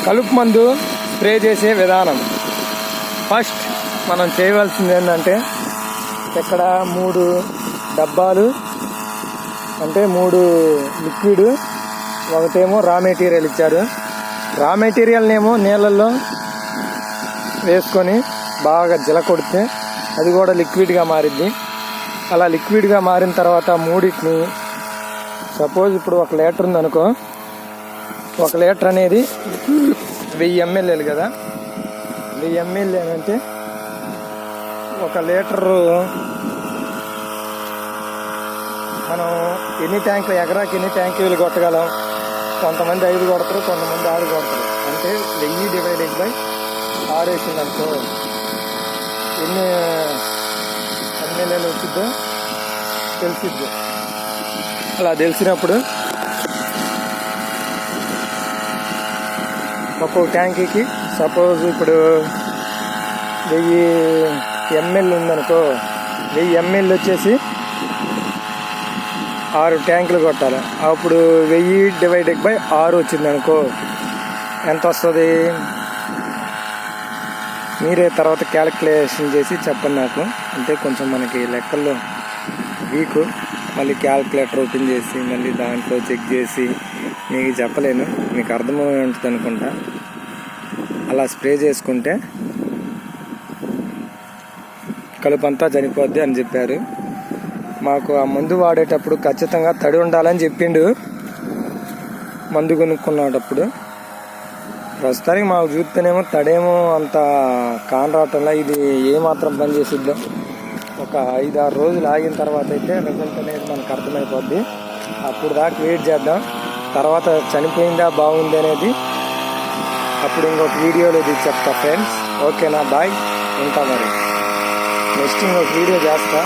కలుపు మందు స్ప్రే చేసే విధానం. ఫస్ట్ మనం చేయవలసింది ఏంటంటే, ఇక్కడ 3 డబ్బాలు అంటే 3 లిక్విడ్, ఒకటేమో రా మెటీరియల్ ఇచ్చారు. రా మెటీరియల్నేమో నీళ్ళల్లో వేసుకొని బాగా కొడితే అది కూడా లిక్విడ్గా మారిద్ది. అలా లిక్విడ్గా మారిన తర్వాత మూడింటిని, సపోజ్ ఇప్పుడు 1 లీటర్ ఉందనుకో, 1 లీటర్ అనేది 1000 ml కదా. 1000 ml అంటే 1 లీటరు మనం ఎన్ని ట్యాంకులు, ఎకరాకి ఎన్ని ట్యాంకులు కొట్టగలం? కొంతమంది 5 కొడతారు, కొంతమంది 6 కొడతారు. అంటే 1000 డివైడెడ్ బై 6 వేసిందనుకో ఎన్ని ml వచ్చిద్దో తెలిసిద్ది. అలా తెలిసినప్పుడు ఒక్కొక్క ట్యాంకీకి, సపోజ్ ఇప్పుడు 1000 ml ఉందనుకో, 1000 ml వచ్చేసి 6 ట్యాంకులు కొట్టాలి. అప్పుడు 1000 డివైడెడ్ బై 6 వచ్చిందనుకో ఎంత వస్తుంది? మీరే తర్వాత క్యాలిక్యులేషన్ చేసి చెప్పండి నాకు. అంటే కొంచెం మనకి లెక్కల్లో వీక్, మళ్ళీ క్యాలిక్యులేటర్ ఓపెన్ చేసి మళ్ళీ దాంట్లో చెక్ చేసి మీకు చెప్పలేను, మీకు అర్థమై ఉంటుంది అనుకుంటా. అలా స్ప్రే చేసుకుంటే కలుపంతా చనిపోద్ది అని చెప్పారు. మాకు ఆ మందు వాడేటప్పుడు ఖచ్చితంగా తడి ఉండాలని చెప్పిండు మందు కొనుక్కునేటప్పుడు. ప్రస్తుతానికి మాకు చూస్తేనేమో తడేమో అంత కానరావటంలో. ఇది ఏమాత్రం పని చేసిద్దో ఒక 5-6 రోజులు ఆగిన తర్వాత అయితే రిజల్ట్ అనేది మనకు అర్థమైపోద్ది. అప్పుడు దాకా వెయిట్ చేద్దాం. తర్వాత చనిపోయిందా బాగుంది అనేది అప్పుడు ఇంకొక వీడియోలో ఇది చెప్తా ఫ్రెండ్స్. ఓకేనా? బాయ్, ఉంటా. మరి నెక్స్ట్ ఇంకొక వీడియో చేస్తా.